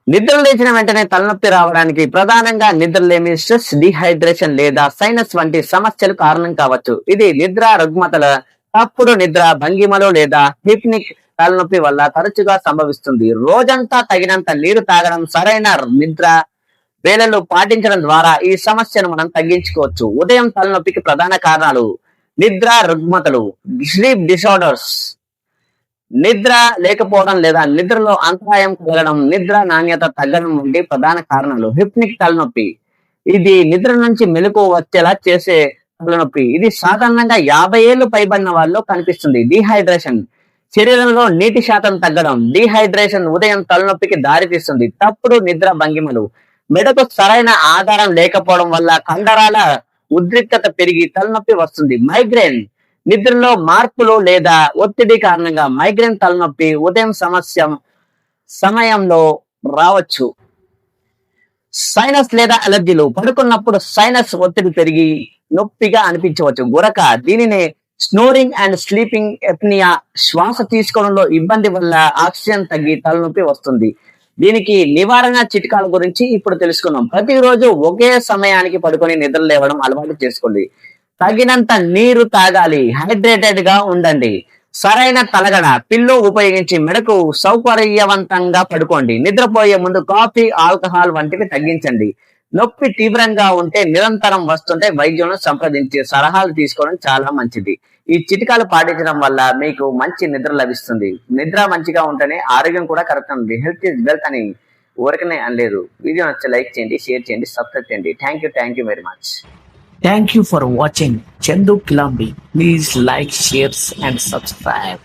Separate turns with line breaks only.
నిద్ర లేచిన వెంటనే తలనొప్పి రావడానికి ప్రధానంగా నిద్రలేమి, స్ట్రెస్, డీహైడ్రేషన్ లేదా సైనస్ వంటి సమస్యలు కారణం కావచ్చు. ఇది నిద్ర రుగ్మతల, తప్పుడు నిద్ర భంగిమలు లేదా హిప్నిక్ తలనొప్పి వల్ల తరచుగా సంభవిస్తుంది. రోజంతా తగినంత నీరు తాగడం, సరైన నిద్ర వేళలు పాటించడం ద్వారా ఈ సమస్యను మనం తగ్గించుకోవచ్చు. ఉదయం తలనొప్పికి ప్రధాన కారణాలు: నిద్ర రుగ్మతలు, స్లీప్ డిసార్డర్స్, నిద్ర లేకపోవడం లేదా నిద్రలో అంతరాయం కలగడం, నిద్ర నాణ్యత తగ్గడం వంటి ప్రధాన కారణాలు. హిప్నిక్ తలనొప్పి, ఇది నిద్ర నుంచి మెలకువ వచ్చేలా చేసే తలనొప్పి. ఇది సాధారణంగా 50 ఏళ్లు పైబడిన వాళ్ళలో కనిపిస్తుంది. డీహైడ్రేషన్, శరీరంలో నీటి శాతం తగ్గడం. డీహైడ్రేషన్ ఉదయం తలనొప్పికి దారితీస్తుంది. తప్పుడు నిద్ర భంగిమలు, మెడకు సరైన ఆధారం లేకపోవడం వల్ల కండరాల ఉద్రిక్తత పెరిగి తలనొప్పి వస్తుంది. మైగ్రేన్, నిద్రలో మార్పులు లేదా ఒత్తిడి కారణంగా మైగ్రేన్ తలనొప్పి ఉదయం సమయంలో రావచ్చు. సైనస్ లేదా అలర్జీలు, పడుకున్నప్పుడు సైనస్ ఒత్తిడి పెరిగి నొప్పిగా అనిపించవచ్చు. గురక, దీనినే స్నోరింగ్ అండ్ స్లీపింగ్ ఎప్నియా, శ్వాస తీసుకోవడంలో ఇబ్బంది వల్ల ఆక్సిజన్ తగ్గి తలనొప్పి వస్తుంది. దీనికి నివారణ చిట్కాల గురించి ఇప్పుడు తెలుసుకుందాం. ప్రతిరోజు ఒకే సమయానికి పడుకొని నిద్ర లేవడం అలవాటు చేసుకోండి. తగినంత నీరు తాగాలి. హైడ్రేటెడ్ గా ఉండండి. సరైన తలగడ, పిల్లో ఉపయోగించి మెడకు సౌకర్యవంతంగా పడుకోండి. నిద్రపోయే ముందు కాఫీ, ఆల్కహాల్ వంటివి తగ్గించండి. నొప్పి తీవ్రంగా ఉంటే, నిరంతరం వస్తుంటే వైద్యులను సంప్రదించి సలహాలు తీసుకోవడం చాలా మంచిది. ఈ చిట్కాలు పాటించడం వల్ల మీకు మంచి నిద్ర లభిస్తుంది. నిద్ర మంచిగా ఉంటేనే ఆరోగ్యం కూడా కరెక్ట్ ఉంది. హెల్త్ ఇస్ వెల్త్ అని ఊరికనే అనలేదు. వీడియో నచ్చితే లైక్ చేయండి, షేర్ చేయండి, సబ్స్క్రైబ్ చేయండి. Thank you very much.
Thank you for watching Chandu Kilambi. Please like, share and subscribe.